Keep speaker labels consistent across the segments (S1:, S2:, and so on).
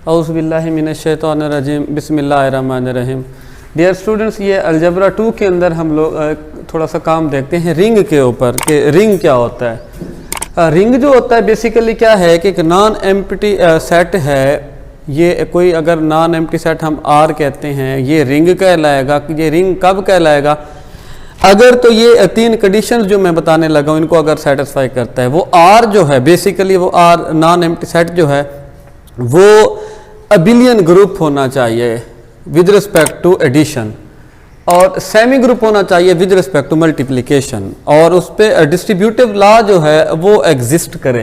S1: औज़ुबिल्लाहि मिनश्शैतानिर्रजीम बिस्मिल्लाहिर्रहमानिर्रहीम। Dear students, ये algebra 2 के अंदर हम लोग थोड़ा सा काम देखते हैं रिंग के ऊपर कि रिंग क्या होता है। रिंग जो होता है बेसिकली क्या है कि एक नॉन एम्प्टी सेट है। ये कोई अगर नॉन एम्प्टी सेट हम आर कहते हैं, ये रिंग कहलाएगा। ये रिंग कब कहलाएगा? अगर तो ये 3 कंडीशंस जो मैं बताने लगा हूँ इनको अगर सेटिस्फाई करता है। वो आर जो है बेसिकली वो आर नॉन एम्प्टी सेट जो है वो अबिलियन ग्रुप होना चाहिए विद रिस्पेक्ट टू एडिशन, और सेमी ग्रुप होना चाहिए विद रिस्पेक्ट टू मल्टीप्लिकेशन, और उस पर डिस्ट्रीब्यूटिव लॉ जो है वो एग्जिस्ट करे।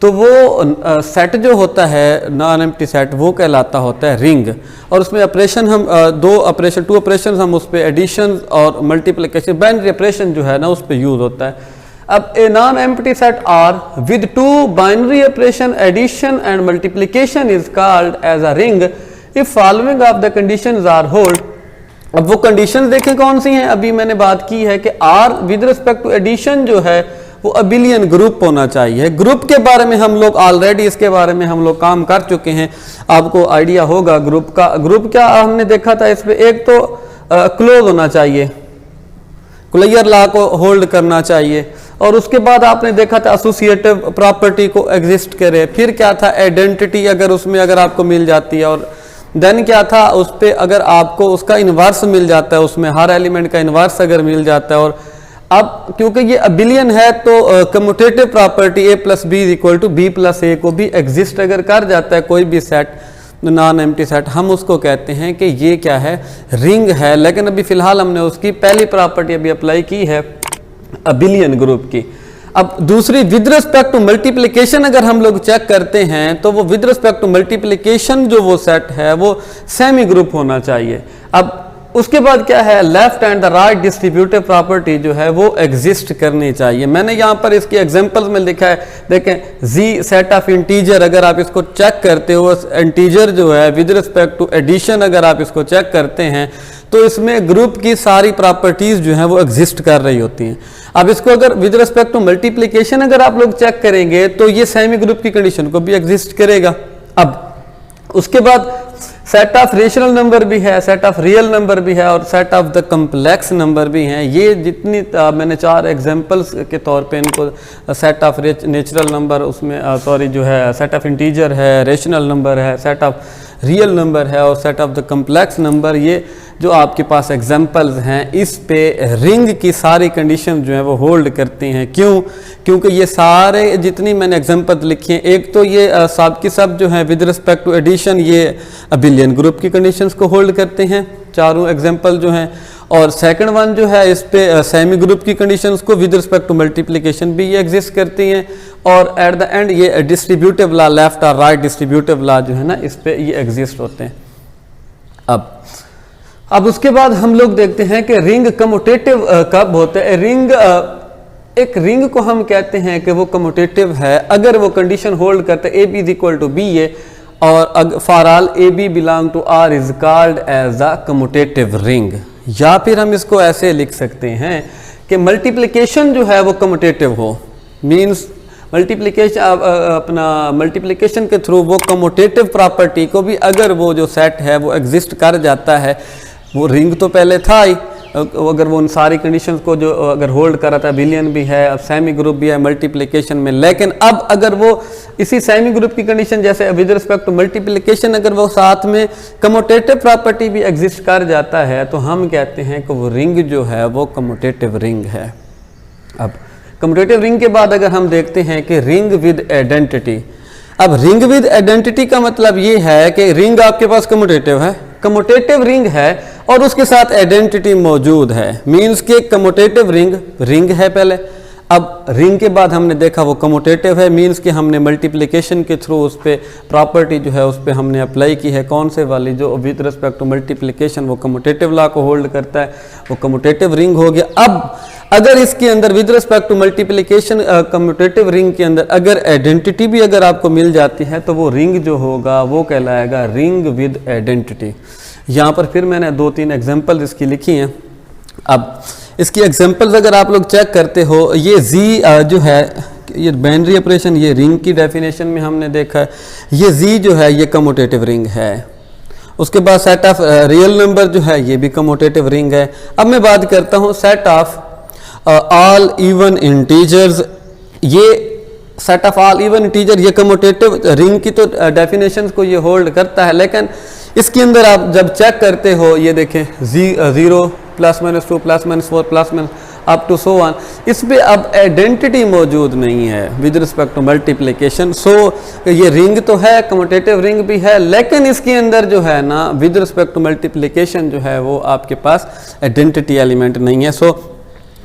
S1: तो वो सेट जो होता है नॉन एम्प्टी सेट वो कहलाता होता है रिंग। और उसमें ऑपरेशन हम 2 ऑपरेशन हम उस पर एडिशन और मल्टीप्लिकेशन बाइनरी ऑपरेशन जो है ना उस पर यूज होता है। अब a non empty set R with 2 binary operation addition and multiplication is called as a ring if following of the conditions are hold. अब वो कंडीशंस देखें कौन सी हैं। अभी मैंने बात की है कि R with respect to addition जो है वो अबिलियन ग्रुप होना चाहिए। ग्रुप के बारे में हम लोग ऑलरेडी इसके बारे में हम लोग काम कर चुके हैं, आपको आइडिया होगा ग्रुप का। ग्रुप क्या हमने देखा था इस पे, एक तो क्लोज होना चाहिए, क्लियर लॉ को होल्ड करना चाहिए, और उसके बाद आपने देखा था एसोसिएटिव प्रॉपर्टी को एग्जिस्ट करे। फिर क्या था आइडेंटिटी, अगर उसमें अगर आपको मिल जाती है, और देन क्या था उस पर अगर आपको उसका इन्वर्स मिल जाता है, उसमें हर एलिमेंट का इन्वर्स अगर मिल जाता है। और अब क्योंकि ये अबिलियन है तो commutative property a plus B is equal to B plus A को भी एग्जिस्ट अगर कर जाता है कोई भी सेट नॉन एम्प्टी सेट, हम उसको कहते हैं कि ये क्या है, रिंग है। लेकिन अभी फिलहाल हमने उसकी पहली प्रॉपर्टी अभी अप्लाई की है अबिलियन ग्रुप की। अब दूसरी विद रिस्पेक्ट टू मल्टीप्लिकेशन अगर हम लोग चेक करते हैं तो वो विद रिस्पेक्ट टू मल्टीप्लिकेशन जो वो सेट है वो सेमी ग्रुप होना चाहिए। अब उसके बाद क्या है, left and the right distributive property जो है वो एग्जिस्ट करनी चाहिए। मैंने यहाँ पर इसकी एग्जांपल्स में लिखा है, देखें जी सेट ऑफ इंटीजर, अगर आप इसको चेक करते हो इंटीजर जो है विद रिस्पेक्ट टू एडिशन अगर आप इसको चेक करते हैं तो इसमें ग्रुप की सारी प्रॉपर्टीज जो है वो एग्जिस्ट कर रही होती हैं। अब इसको अगर विद रिस्पेक्ट टू मल्टीप्लिकेशन अगर आप लोग चेक करेंगे तो ये सेमी ग्रुप की कंडीशन को भी एग्जिस्ट करेगा। अब उसके बाद सेट ऑफ रेशनल नंबर भी है, सेट ऑफ रियल नंबर भी है, और set of the complex number भी हैं। ये जितनी मैंने 4 एग्जांपल्स के तौर पे इनको सेट ऑफ नेचुरल नंबर उसमें जो है सेट ऑफ इंटीजर है, रेशनल नंबर है, सेट ऑफ रियल नंबर है, और set of the complex number, ये जो आपके पास एग्जांपल्स हैं इस पे रिंग की सारी कंडीशन जो है वो होल्ड करती हैं। क्यों? क्योंकि ये सारे जितनी मैंने एग्जांपल लिखी हैं, एक तो ये सब की सब जो है विद रिस्पेक्ट टू एडिशन ये अबिलियन ग्रुप की कंडीशंस को होल्ड करते हैं, चारों एग्जांपल जो हैं। और सेकंड वन जो है इस पे सेमी ग्रुप की कंडीशंस को विद रिस्पेक्ट टू मल्टीप्लिकेशन भी ये एग्जिस्ट करती हैं। और एट द एंड ये डिस्ट्रीब्यूटिव लॉ, लेफ्ट और राइट डिस्ट्रीब्यूटिव लॉ जो है ना इस पे ये एग्जिस्ट होते हैं। अब उसके बाद हम लोग देखते हैं कि रिंग कम्यूटेटिव कब होता है। रिंग एक रिंग को हम कहते हैं कि वो कम्यूटेटिव है अगर वो कंडीशन होल्ड करते A B is equal to B A, और for all A B belong to R is called as a commutative ring. या फिर हम इसको ऐसे लिख सकते हैं कि मल्टीप्लिकेशन जो है वो कम्यूटेटिव हो, मीन्स मल्टीप्लिकेशन अपना मल्टीप्लिकेशन के थ्रू वो कम्यूटेटिव प्रॉपर्टी को भी अगर वो जो सेट है वो एग्जिस्ट कर जाता है। वो रिंग तो पहले था ही, अगर वो उन सारी कंडीशंस को जो अगर होल्ड कर रहा था, बिलियन भी है, अब सेमी ग्रुप भी है मल्टीप्लिकेशन में। लेकिन अब अगर वो इसी सेमी ग्रुप की कंडीशन जैसे विद रिस्पेक्ट टू मल्टीप्लिकेशन अगर वो साथ में कम्यूटेटिव प्रॉपर्टी भी एग्जिस्ट कर जाता है तो हम कहते हैं कि वो रिंग जो है वो कम्यूटेटिव रिंग है। अब कम्यूटेटिव रिंग के बाद अगर हम देखते हैं कि रिंग विद आइडेंटिटी। अब रिंग विद आइडेंटिटी का मतलब ये है कि रिंग आपके पास कम्यूटेटिव है, कम्यूटेटिव रिंग है और उसके साथ आइडेंटिटी मौजूद है, मींस के कम्यूटेटिव रिंग है पहले। अब रिंग के बाद हमने देखा वो कम्यूटेटिव है, मींस कि हमने मल्टीप्लिकेशन के थ्रू उस पर प्रॉपर्टी जो है उस पर हमने अप्लाई की है, कौन से वाली, जो विद रिस्पेक्ट टू मल्टीप्लिकेशन वो कम्यूटेटिव लॉ को होल्ड करता है, वो कम्यूटेटिव रिंग हो गया। अब अगर इसके अंदर with respect to multiplication commutative ring के अंदर अगर आइडेंटिटी भी अगर आपको मिल जाती है तो वो रिंग जो होगा वो कहलाएगा रिंग विद आइडेंटिटी। यहाँ पर फिर मैंने 2-3 एग्जांपल इसकी लिखी हैं। अब इसकी एग्जांपल्स अगर आप लोग चेक करते हो, ये जी जो है ये बाइनरी ऑपरेशन, ये रिंग की डेफिनेशन में हमने देखा है। ये जी जो है ये कम्यूटेटिव रिंग है। उसके बाद सेट ऑफ रियल नंबर जो है ये भी कम्यूटेटिव रिंग है। अब मैं बात करता हूँ set of all even integers. ये set of all even integer ये कम्यूटेटिव रिंग की तो डेफिनेशन को ये होल्ड करता है, लेकिन इसके अंदर आप जब चेक करते हो ये देखें 0 +-2 +-4 +- अप टू सो वन, इस पे अब आइडेंटिटी मौजूद नहीं है विद रिस्पेक्ट टू मल्टीप्लिकेशन। सो ये रिंग तो है, कम्यूटेटिव रिंग भी है, लेकिन इसके अंदर जो है ना विद रिस्पेक्ट टू मल्टीप्लिकेशन जो है वो आपके पास आइडेंटिटी एलिमेंट नहीं है। सो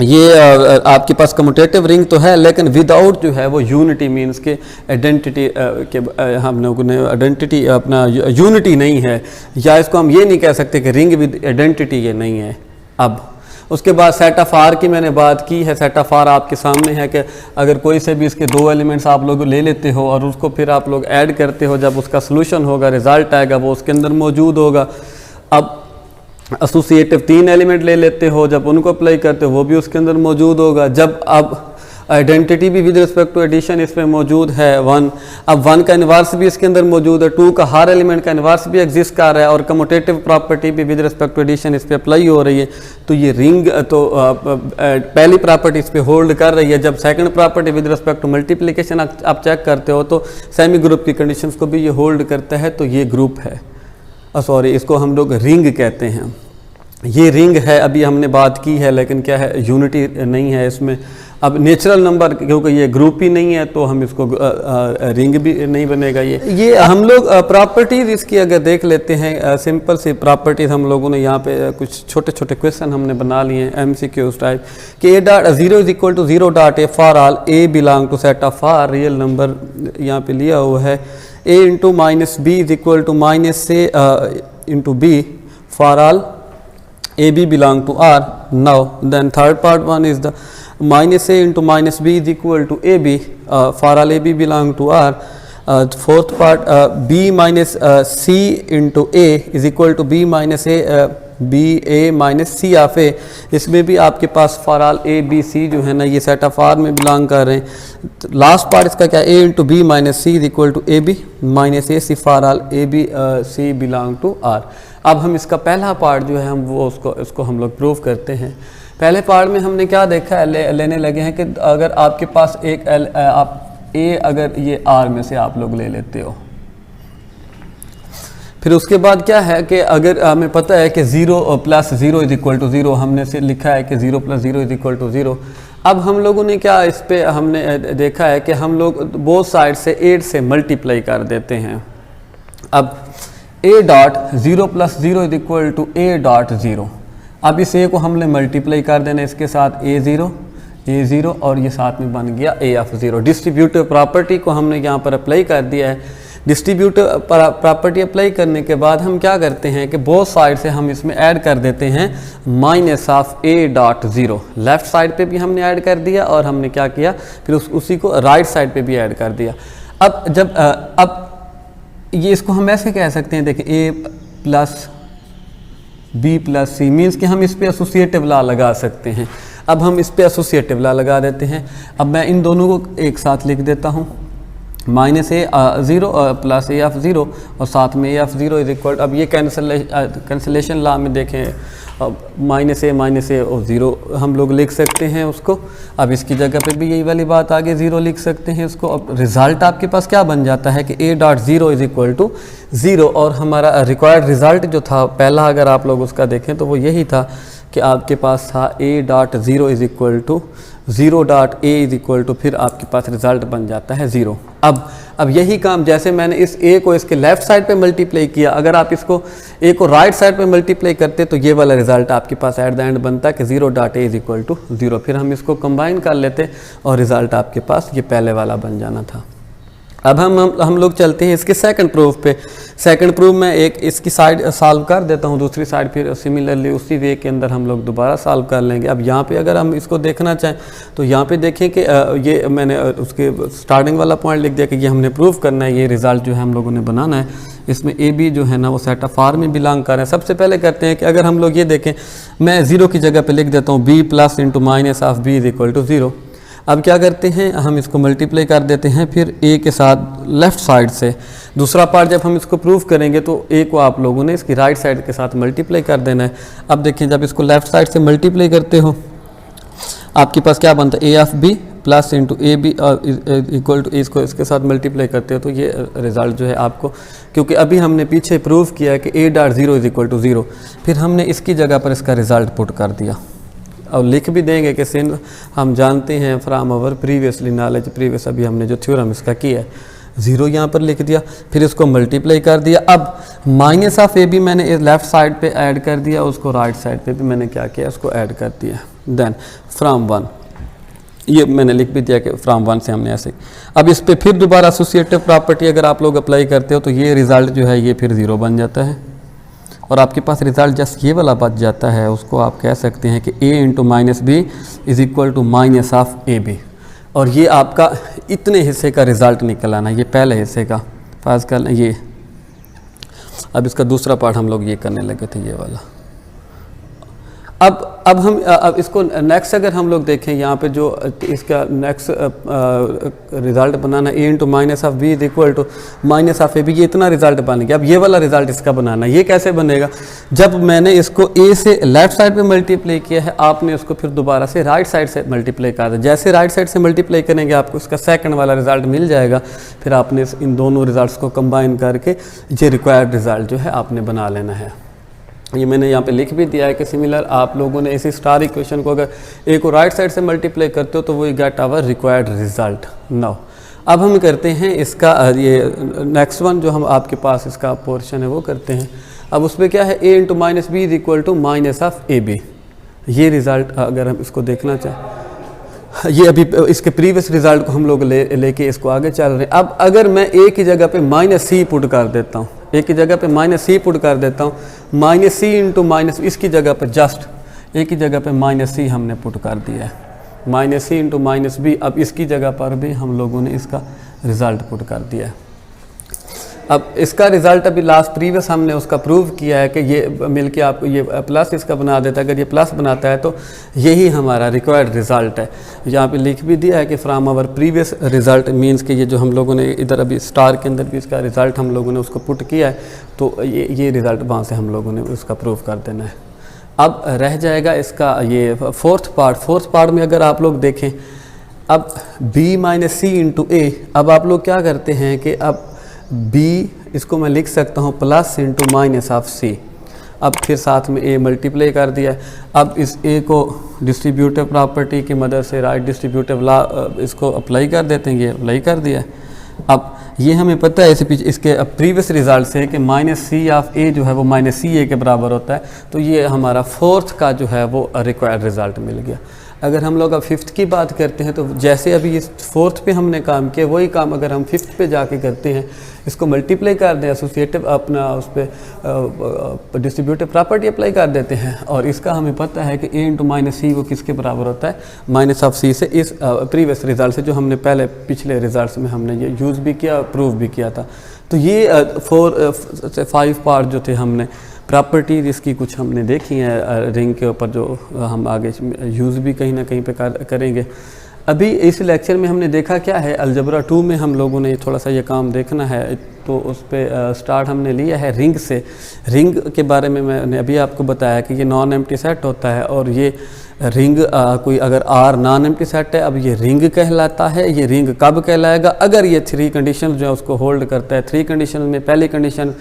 S1: ये आपके पास कम्यूटेटिव रिंग तो है, लेकिन विदाउट जो है वो यूनिटी मीन्स के आइडेंटिटी के हम लोगों ने आइडेंटिटी अपना यूनिटी नहीं है, या इसको हम ये नहीं कह सकते कि रिंग विद आइडेंटिटी ये नहीं है। अब उसके बाद सेट ऑफ आर की मैंने बात की है। सेट ऑफ आर आपके सामने है कि अगर कोई से भी इसके 2 एलिमेंट्स आप लोग ले लेते हो और उसको फिर आप लोग ऐड करते हो, जब उसका सोल्यूशन होगा, रिजल्ट आएगा, वो उसके अंदर मौजूद होगा। अब एसोसिएटिव 3 एलिमेंट ले लेते हो, जब उनको अप्लाई करते हो वो भी उसके अंदर मौजूद होगा। जब अब आइडेंटिटी भी विद रिस्पेक्ट टू एडिशन इसमें मौजूद है 1, अब 1 का इन्वर्स भी इसके अंदर मौजूद है, 2 का हर एलिमेंट का इन्वर्स भी एग्जिस्ट कर रहा है, और कम्यूटेटिव प्रॉपर्टी भी विद रिस्पेक्ट टू एडिशन इस पर अप्लाई हो रही है। तो ये रिंग तो पहली प्रॉपर्टी इस पर होल्ड कर रही है। जब second property with respect to multiplication आप चेक करते हो तो सेमी ग्रुप की कंडीशंस को भी ये होल्ड करता है, तो ये ग्रुप है। सॉरी, इसको हम लोग रिंग कहते हैं। ये रिंग है, अभी हमने बात की है, लेकिन क्या है यूनिटी नहीं है इसमें। अब नेचुरल नंबर क्योंकि ये ग्रुप ही नहीं है तो हम इसको रिंग भी नहीं बनेगा। ये हम लोग प्रॉपर्टीज इसकी अगर देख लेते हैं, सिंपल सी प्रॉपर्टीज हम लोगों ने यहाँ पे कुछ छोटे छोटे क्वेश्चन हमने बना लिए हैं MCQs टाइप कि A.0 = 0.A for all A belong to set of R. Real number यहाँ पे लिया हुआ है A × -B = -A × B for all AB belong to R. Now then third part one is the -A × -B = AB for all AB belong to R. Fourth part B - C × A is equal to B - A B A - C of A। इसमें भी आपके पास for all A B C जो है ना ये set of R में belong कर रहे हैं। लास्ट पार्ट इसका क्या A × B - C = AB - A C for all A B C belong to R। अब हम इसका पहला पार्ट जो है हम वो उसको हम लोग प्रूव करते हैं। पहले पार्ट में हमने क्या देखा है, लेने लगे हैं कि अगर आपके पास एक आप A अगर ये R में से आप लोग ले लेते हो, फिर उसके बाद क्या है कि अगर हमें पता है कि 0 + 0 = 0, हमने से लिखा है कि 0 + 0 = 0। अब हम लोगों ने क्या इस पे हमने देखा है कि हम लोग बोथ साइड से 8 से मल्टीप्लाई कर देते हैं। अब A.0 + 0 = A.0। अब इस A को हमने मल्टीप्लाई कर देना इसके साथ A0 और ये साथ में बन गया A(0)। डिस्ट्रीब्यूटिव प्रॉपर्टी को हमने यहाँ पर अप्लाई कर दिया है। डिस्ट्रीब्यूटिव प्रॉपर्टी अप्लाई करने के बाद हम क्या करते हैं कि बोथ साइड से हम इसमें ऐड कर देते हैं -A.0। लेफ़्ट साइड पे भी हमने ऐड कर दिया और हमने क्या किया फिर उसी को राइट साइड पे भी ऐड कर दिया। अब ये इसको हम ऐसे कह सकते हैं, देखिए A + B + C मीन्स कि हम इस पे एसोसिएटिव लॉ लगा सकते हैं। अब हम इस पे एसोसिएटिव लॉ लगा देते हैं। अब मैं इन दोनों को एक साथ लिख देता हूँ, -A0 + A(0) और साथ में A(0) = अब ये कैंसलेशन लॉ में देखें -A और 0 हम लोग लिख सकते हैं उसको। अब इसकी जगह पे भी यही वाली बात आगे 0 लिख सकते हैं इसको। अब रिज़ल्ट आपके पास क्या बन जाता है कि A.0 = 0 और हमारा रिक्वायर्ड रिज़ल्ट जो था पहला, अगर आप लोग उसका देखें तो वो यही था कि आपके पास था A.0 = 0.A फिर आपके पास रिज़ल्ट बन जाता है 0। अब यही काम जैसे मैंने इस A को इसके लेफ़्ट साइड पे मल्टीप्लाई किया, अगर आप इसको A को राइट साइड पे मल्टीप्लाई करते तो ये वाला रिज़ल्ट आपके पास एट द एंड बनता है कि 0.A = 0। फिर हम इसको कंबाइन कर लेते और रिज़ल्ट आपके पास ये पहले वाला बन जाना था। अब हम लोग चलते हैं इसके सेकंड प्रूफ पे। सेकंड प्रूफ में एक इसकी साइड सॉल्व कर देता हूँ, दूसरी साइड फिर सिमिलरली उसी वे के अंदर हम लोग दोबारा सॉल्व कर लेंगे। अब यहाँ पे अगर हम इसको देखना चाहें तो यहाँ पे देखें कि ये मैंने उसके स्टार्टिंग वाला पॉइंट लिख दिया कि ये हमने प्रूफ करना है, ये रिज़ल्ट जो है हम लोगों ने बनाना है। इसमें ए बी जो है ना वो सेट ऑफ आर में बिलोंग कर रहे हैं। सबसे पहले करते हैं कि अगर हम लोग ये देखें, मैं 0 की जगह पे लिख देता हूँ B + × -(b) = 0। अब क्या करते हैं, हम इसको मल्टीप्लाई कर देते हैं फिर a के साथ लेफ़्ट साइड से। दूसरा पार्ट जब हम इसको प्रूव करेंगे तो a को आप लोगों ने इसकी राइट साइड के साथ मल्टीप्लाई कर देना है। अब देखिए जब इसको लेफ़्ट साइड से मल्टीप्लाई करते हो आपके पास क्या बनता है, a of b plus into A B equal to इसको इसके साथ मल्टीप्लाई करते हो तो ये रिज़ल्ट जो है आपको, क्योंकि अभी हमने पीछे प्रूव किया है कि a dot zero is equal to zero, फिर हमने इसकी जगह पर इसका रिज़ल्ट पुट कर दिया और लिख भी देंगे कि सिंस हम जानते हैं from our previously knowledge, previous अभी हमने जो थ्योरम इसका किया है, ज़ीरो यहाँ पर लिख दिया, फिर इसको मल्टीप्लाई कर दिया। अब माइनस ऑफ ए बी मैंने लेफ़्ट साइड पे ऐड कर दिया, उसको राइट साइड पे भी मैंने क्या किया, उसको ऐड कर दिया। देन फ्राम वन, ये मैंने लिख भी दिया कि फ्राम वन से हमने ऐसे। अब इस पर फिर दोबारा एसोसिएटिव प्रॉपर्टी अगर आप लोग अप्लाई करते हो तो ये रिज़ल्ट जो है ये फिर ज़ीरो बन जाता है और आपके पास रिज़ल्ट जस्ट ये वाला बच जाता है। उसको आप कह सकते हैं कि a into minus B is equal to minus of A B, और ये आपका इतने हिस्से का रिज़ल्ट निकल आना, ये पहले हिस्से का फाज कर ये। अब इसका दूसरा पार्ट हम लोग ये करने लगे थे, ये वाला। अब हम अब इसको नेक्स्ट अगर हम लोग देखें यहाँ पे जो इसका नेक्स्ट रिज़ल्ट बनाना a into minus of B is equal to minus of A B, ये इतना रिज़ल्ट बन गया। अब ये वाला रिज़ल्ट इसका बनाना, ये कैसे बनेगा, जब मैंने इसको a से लेफ़्ट साइड पे मल्टीप्लाई किया है आपने उसको फिर दोबारा से राइट साइड से मल्टीप्लाई कर दिया। जैसे राइट साइड से मल्टीप्लाई करेंगे आपको इसका सेकंड वाला रिज़ल्ट मिल जाएगा, फिर आपने इन दोनों रिज़ल्ट को कंबाइन करके ये रिक्वायर्ड रिज़ल्ट जो है आपने बना लेना है। ये मैंने यहाँ पे लिख भी दिया है कि सिमिलर आप लोगों ने इसी स्टार इक्वेशन को अगर ए को राइट साइड से मल्टीप्लाई करते हो तो वो get our required result. Now अब हम करते हैं इसका ये नेक्स्ट वन जो हम आपके पास इसका पोर्शन है वो करते हैं। अब उसमें क्या है, a into minus B is equal to minus of A B. ये रिज़ल्ट अगर हम इसको देखना चाहें, ये अभी इसके प्रीवियस रिज़ल्ट को हम लोग लेके इसको आगे चल रहे हैं। अब अगर मैं a की जगह पे माइनस सी पुट कर देता हूँ, ए की जगह पे माइनस सी पुट कर देता हूँ, माइनस सी इंटू माइनस, इसकी जगह पे जस्ट ए की जगह पे माइनस सी हमने पुट कर दिया है, माइनस सी इंटू माइनस बी। अब इसकी जगह पर भी हम लोगों ने इसका रिज़ल्ट पुट कर दिया है। अब इसका रिज़ल्ट अभी लास्ट प्रीवियस हमने उसका प्रूव किया है कि ये मिलके आपको ये प्लस इसका बना देता है। अगर ये प्लस बनाता है तो यही हमारा रिक्वायर्ड रिज़ल्ट है। यहाँ पे लिख भी दिया है कि from our previous result means कि ये जो हम लोगों ने इधर अभी स्टार के अंदर भी इसका रिज़ल्ट हम लोगों ने उसको पुट किया है, तो ये रिज़ल्ट वहाँ से हम लोगों ने उसका प्रूव कर देना है। अब रह जाएगा इसका ये फोर्थ पार्ट में अगर आप लोग देखें, अब b माइनस सी इंटू ए। अब आप लोग क्या करते हैं कि अब b इसको मैं लिख सकता हूँ प्लस इंटू माइनस ऑफ सी। अब फिर साथ में a मल्टीप्लाई कर दिया है। अब इस a को डिस्ट्रीब्यूटिव प्रॉपर्टी की मदद से राइट डिस्ट्रीब्यूटिव लॉ इसको अप्लाई कर देते हैं, ये अप्लाई कर दिया है। अब ये हमें पता है इसे इसके प्रीवियस रिजल्ट से कि माइनस सी ऑफ ए जो है वो माइनस सी ए के बराबर होता है, तो ये हमारा फोर्थ का जो है वो रिक्वायर्ड रिज़ल्ट मिल गया। अगर हम लोग अब फिफ्थ की बात करते हैं तो जैसे अभी इस फोर्थ पे हमने काम किया वही काम अगर हम फिफ्थ पे जाके करते हैं, इसको मल्टीप्लाई कर दें, एसोसिएटिव अपना उस पर डिस्ट्रीब्यूटिव प्रॉपर्टी अप्लाई कर देते हैं, और इसका हमें पता है कि a इंटू माइनस सी वो किसके बराबर होता है, माइनस ऑफ सी से। इस प्रीवियस रिजल्ट से जो हमने पहले पिछले रिजल्ट्स में हमने ये यूज़ भी किया, प्रूव भी किया था। तो ये 4 से 5 पार्ट जो थे हमने प्रॉपर्टीज इसकी कुछ हमने देखी हैं रिंग के ऊपर, जो हम आगे यूज़ भी कहीं ना कहीं पे करेंगे। अभी इस लेक्चर में हमने देखा क्या है, अलजबरा 2 में हम लोगों ने थोड़ा सा ये काम देखना है, तो उस पर स्टार्ट हमने लिया है रिंग से। रिंग के बारे में मैंने अभी आपको बताया कि ये नॉन एम्प्टी सेट होता है, और ये रिंग कोई अगर आर नॉन एम्प्टी सेट है, अब ये रिंग कहलाता है। ये रिंग कब कहलाएगा, अगर ये 3 कंडीशन जो है उसको होल्ड करता है। 3 कंडीशन में पहली कंडीशन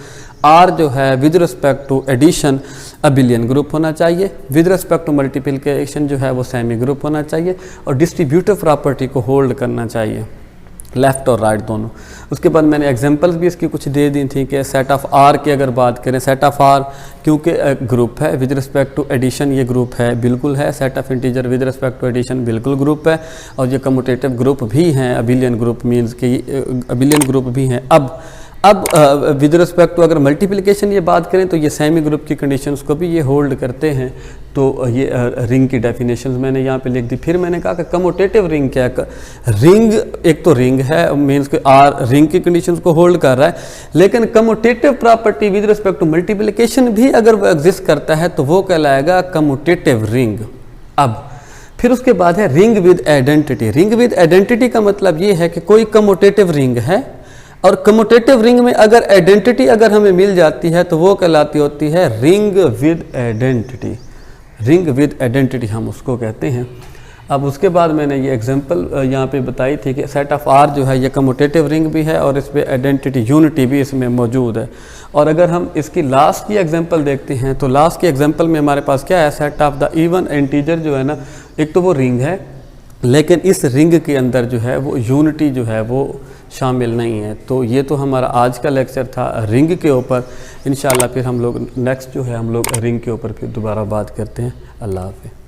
S1: आर जो है with respect to addition abelian group होना चाहिए, विद रिस्पेक्ट टू मल्टीप्लिकेशन जो है वो सेमी ग्रुप होना चाहिए, और डिस्ट्रीब्यूटिव प्रॉपर्टी को होल्ड करना चाहिए, लेफ़्ट और राइट दोनों। उसके बाद मैंने एग्जांपल्स भी इसकी कुछ दे दी थी कि सेट ऑफ आर की अगर बात करें, सेट ऑफ आर क्योंकि ग्रुप है, विद रिस्पेक्ट टू एडिशन ये ग्रुप है, बिल्कुल है। Set of integer with respect to addition बिल्कुल ग्रुप है, और ये कम्यूटेटिव ग्रुप भी हैं, अबिलियन ग्रुप मीन्स कि अबिलियन ग्रुप भी हैं। अब विद रिस्पेक्ट टू अगर मल्टीप्लिकेशन ये बात करें तो ये सेमी ग्रुप की कंडीशंस को भी ये होल्ड करते हैं। तो ये रिंग की डेफिनेशंस मैंने यहाँ पे लिख दी। फिर मैंने कहा कि कम्यूटेटिव रिंग क्या है। रिंग एक तो रिंग है, मीन्स कि आर रिंग की कंडीशंस को होल्ड कर रहा है, लेकिन commutative property with respect to multiplication भी अगर वो एग्जिस्ट करता है तो वो कहलाएगा कम्यूटेटिव रिंग। अब फिर उसके बाद है ring with identity. Ring with identity का मतलब ये है कि कोई कम्यूटेटिव रिंग है और कम्यूटेटिव रिंग में अगर आइडेंटिटी अगर हमें मिल जाती है तो वो कहलाती होती है ring with identity. Ring with identity हम उसको कहते हैं। अब उसके बाद मैंने ये एग्जांपल यहाँ पे बताई थी कि सेट ऑफ आर जो है ये कम्यूटेटिव रिंग भी है और इस पर आइडेंटिटी यूनिटी भी इसमें मौजूद है। और अगर हम इसकी लास्ट की एग्जांपल देखते हैं तो लास्ट की एग्जांपल में हमारे पास क्या है, set of the even integer जो है ना, एक तो वो रिंग है लेकिन इस रिंग के अंदर जो है वो यूनिटी जो है वो शामिल नहीं है। तो ये तो हमारा आज का लेक्चर था रिंग के ऊपर। इंशाल्लाह फिर हम लोग नेक्स्ट जो है हम लोग रिंग के ऊपर फिर दोबारा बात करते हैं। अल्लाह हाफ़िज़।